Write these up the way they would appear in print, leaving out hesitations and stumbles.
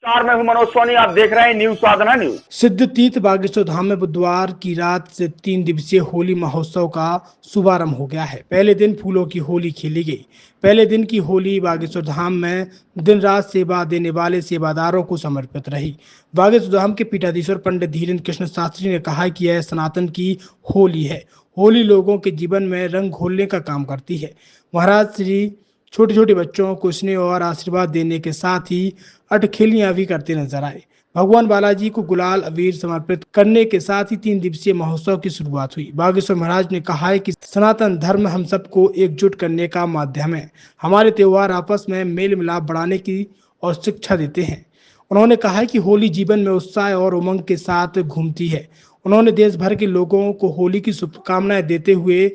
मैं हूं मनोज सोनी, आप देख रहे हैं न्यूज साधना न्यूज। सिद्ध तीर्थ बागेश्वर धाम में बुधवार की रात से 3 दिवसीय होली महोत्सव का शुभारंभ हो गया है। पहले दिन फूलों की होली खेली गई। पहले दिन की होली बागेश्वर धाम में दिन रात सेवा देने वाले सेवादारों को समर्पित रही। बागेश्वर धाम के पीठाधीश्वर पंडित धीरेन्द्र कृष्ण शास्त्री ने कहा कि यह सनातन की होली है। होली लोगों के जीवन में रंग घोलने का काम करती है। महाराज श्री छोटे छोटे बच्चों को स्नेह और आशीर्वाद देने के साथ ही अटखेलियां भी करते नजर आए। भगवान बालाजी को गुलाल अबीर समर्पित करने के साथ ही 3 दिवसीय महोत्सव की शुरुआत हुई। बागेश्वर महाराज ने कहा है कि सनातन धर्म हम सबको एकजुट करने का माध्यम है। हमारे त्योहार आपस में मेल मिलाप बढ़ाने की और शिक्षा देते हैं। उन्होंने कहा है कि होली जीवन में उत्साह और उमंग के साथ घूमती है। उन्होंने देश भर के लोगों को होली की शुभकामनाएं देते हुए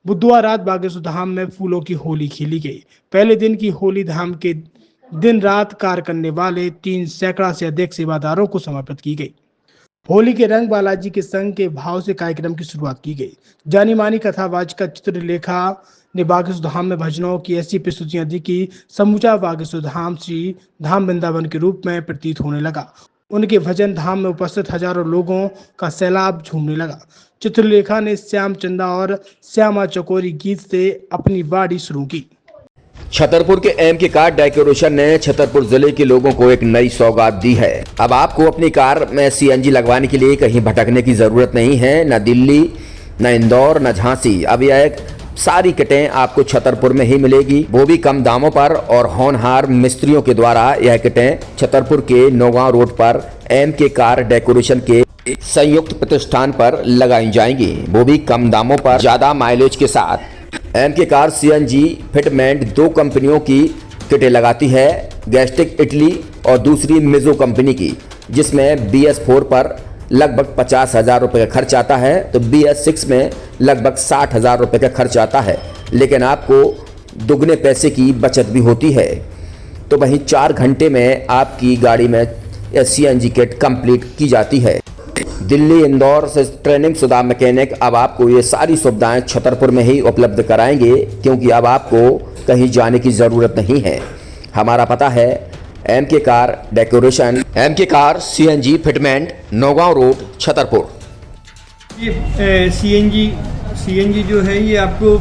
बुधवार रात बागेश्वर धाम में फूलों की होली खेली गई। पहले दिन की होली धाम के दिन रात कार्य करने वाले 3 सैकड़ा से अधिक सेवादारों को समर्पित की गई। होली के रंग बालाजी के संग के भाव से कार्यक्रम की शुरुआत की गई। जानी मानी कथावाचिका चित्रलेखा ने बागेश्वर धाम में भजनों की ऐसी प्रस्तुतियां दी कि समूचा बागेश्वर धाम श्री धाम वृंदावन के रूप में प्रतीत होने लगा। उनके भजन धाम में उपस्थित हजारों लोगों का सैलाब झूमने लगा। चित्रलेखा ने श्याम चंदा और श्यामा चकोरी गीत से अपनी वाणी शुरू की। छतरपुर के एमके कार डेकोरेशन ने छतरपुर जिले के लोगों को एक नई सौगात दी है। अब आपको अपनी कार में सीएनजी लगवाने के लिए कहीं भटकने की जरूरत नहीं है। न दिल्ली, न इंदौर, न झांसी। अब यह सारी किटें आपको छतरपुर में ही मिलेगी, वो भी कम दामों पर। और होनहार मिस्त्रियों के द्वारा यह किटें छतरपुर के नौगांव रोड पर एमके कार डेकोरेशन के संयुक्त प्रतिष्ठान पर लगाई जाएंगी, वो भी कम दामों पर, ज्यादा माइलेज के साथ। एमके कार सीएनजी फिटमेंट 2 कंपनियों की किटें लगाती है, गैस्टिक इटली और दूसरी मिजो कंपनी की, जिसमें BS4 पर लगभग 50,000 रुपये का खर्च आता है, तो BS6 में लगभग 60,000 रुपये का खर्च आता है। लेकिन आपको दुगने पैसे की बचत भी होती है। तो वहीं 4 घंटे में आपकी गाड़ी में सीएनजी किट कंप्लीट की जाती है। दिल्ली, इंदौर से ट्रेनिंग शुदा मैकेनिक अब आपको ये सारी सुविधाएं छतरपुर में ही उपलब्ध कराएंगे, क्योंकि अब आपको कहीं जाने की ज़रूरत नहीं है। हमारा पता है MK car decoration, MK car CNG fitment, Naugaon road, Chhatarpur. ये सीएनजी जो है ये आपको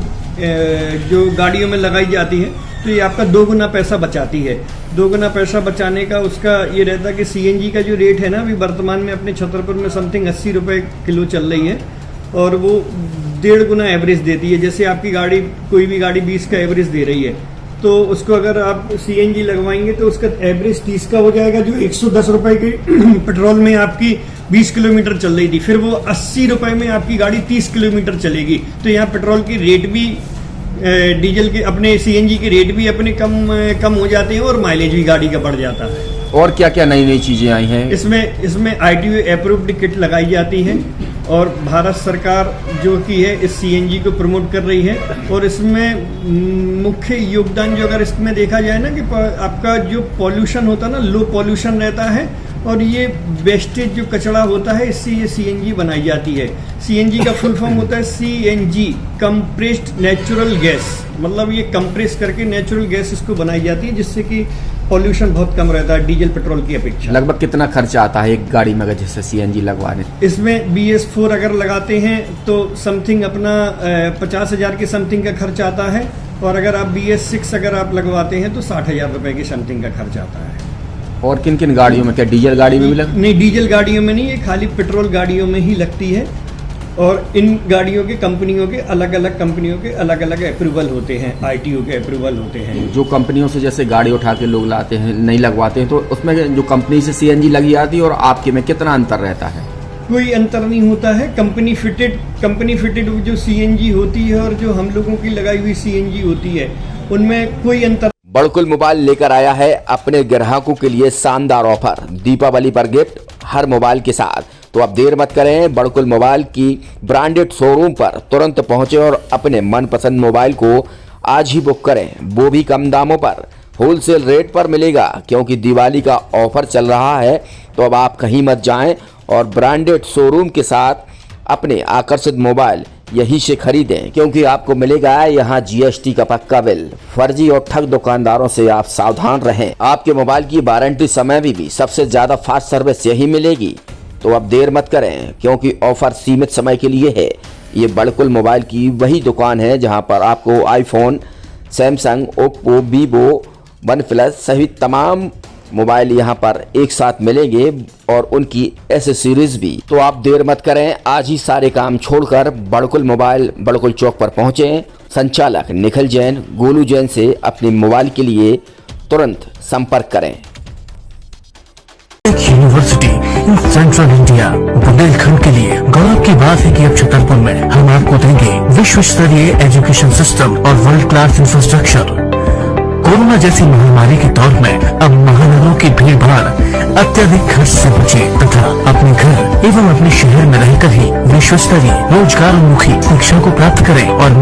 जो गाड़ियों में लगाई जाती है, तो ये आपका 2 गुना पैसा बचाती है। 2 गुना पैसा बचाने का उसका ये रहता है कि सीएनजी का जो रेट है ना, अभी वर्तमान में अपने छतरपुर में समथिंग 80 रुपये किलो चल रही है, और वो 1.5 गुना एवरेज देती है। जैसे आपकी गाड़ी, कोई भी गाड़ी 20 का एवरेज दे रही है, तो उसको अगर आप सीएनजी लगवाएंगे तो उसका एवरेज 30 का हो जाएगा। जो 110 रुपये की पेट्रोल में आपकी 20 किलोमीटर चल रही थी, फिर वो 80 रुपये में आपकी गाड़ी 30 किलोमीटर चलेगी। तो यहाँ पेट्रोल की रेट भी, डीजल के, अपने सीएनजी के रेट भी अपने कम हो जाते हैं और माइलेज भी गाड़ी का बढ़ जाता है। और क्या क्या नई नई चीजें आई हैं? इसमें ITO अप्रूव्ड किट लगाई जाती है, और भारत सरकार जो की है इस सीएनजी को प्रमोट कर रही है। और इसमें मुख्य योगदान जो अगर इसमें देखा जाए ना, कि आपका जो पॉल्यूशन होता है ना, लो पॉल्यूशन रहता है, और ये वेस्टेज जो कचरा होता है, इससे ये सीएनजी बनाई जाती है। सीएनजी का फुल फॉर्म होता है CNG, कंप्रेस्ड नेचुरल गैस। मतलब ये कंप्रेस करके नेचुरल गैस इसको बनाई जाती है, जिससे कि पॉल्यूशन बहुत कम रहता है डीजल पेट्रोल की अपेक्षा। लगभग कितना खर्चा आता है एक गाड़ी में जैसे सीएनजी लगवाने? इसमें BS4 अगर लगाते हैं तो समथिंग अपना 50,000 के समथिंग का खर्च आता है, और अगर आप BS6 अगर आप लगवाते हैं तो 60,000 रुपये की समथिंग का खर्च आता है। और किन किन गाड़ियों में? क्या डीजल गाड़ी में भी नहीं, डीजल गाड़ियों में नहीं, ये खाली पेट्रोल गाड़ियों में ही लगती है। और इन गाड़ियों के कंपनियों के अलग अलग अप्रूवल होते हैं, ITO के अप्रूवल होते हैं। जो कंपनियों से जैसे गाड़ी उठा के लोग लाते हैं, नहीं लगवाते हैं, तो उसमें जो कंपनी से सीएनजी लगी आती है और आपके में कितना अंतर रहता है? कोई अंतर नहीं होता है। कंपनी फिटेड जो सीएनजी होती है और जो हम लोगों की लगाई हुई सीएनजी होती है, उनमें कोई अंतर। बड़कुल मोबाइल लेकर आया है अपने ग्राहकों के लिए शानदार ऑफर, दीपावली पर गिफ्ट हर मोबाइल के साथ। तो अब देर मत करें, बड़कुल मोबाइल की ब्रांडेड शोरूम पर तुरंत पहुंचे और अपने मनपसंद मोबाइल को आज ही बुक करें, वो भी कम दामों पर, होलसेल रेट पर मिलेगा, क्योंकि दिवाली का ऑफर चल रहा है। तो अब आप कहीं मत जाएं और ब्रांडेड शोरूम के साथ अपने आकर्षित मोबाइल यहीं से खरीदें, क्योंकि आपको मिलेगा यहाँ GST का पक्का बिल। फर्जी और ठग दुकानदारों से आप सावधान रहें। आपके मोबाइल की वारंटी समय में भी सबसे ज्यादा फास्ट सर्विस यही मिलेगी। तो अब देर मत करें, क्योंकि ऑफर सीमित समय के लिए है। ये बड़कुल मोबाइल की वही दुकान है जहां पर आपको iPhone, Samsung, Oppo, Vivo, OnePlus सहित तमाम मोबाइल यहां पर एक साथ मिलेंगे और उनकी एसेसरीज भी। तो आप देर मत करें, आज ही सारे काम छोड़कर बड़कुल मोबाइल बड़कुल चौक पर पहुंचें। संचालक निखिल जैन, गोलू जैन से अपने मोबाइल के लिए तुरंत संपर्क करें। University in central India Bundelkhand के लिए गौरव की बात है कि अब छतरपुर में हम आपको देंगे विश्व स्तरीय एजुकेशन सिस्टम और वर्ल्ड क्लास इंफ्रास्ट्रक्चर। कोरोना जैसी महामारी के दौर में अब महानगरों की भीड़ भाड़ अत्यधिक खर्च से बचे तथा अपने घर एवं अपने शहर में रहकर ही विश्व स्तरीय रोजगार उन्मुखी शिक्षा को प्राप्त करें और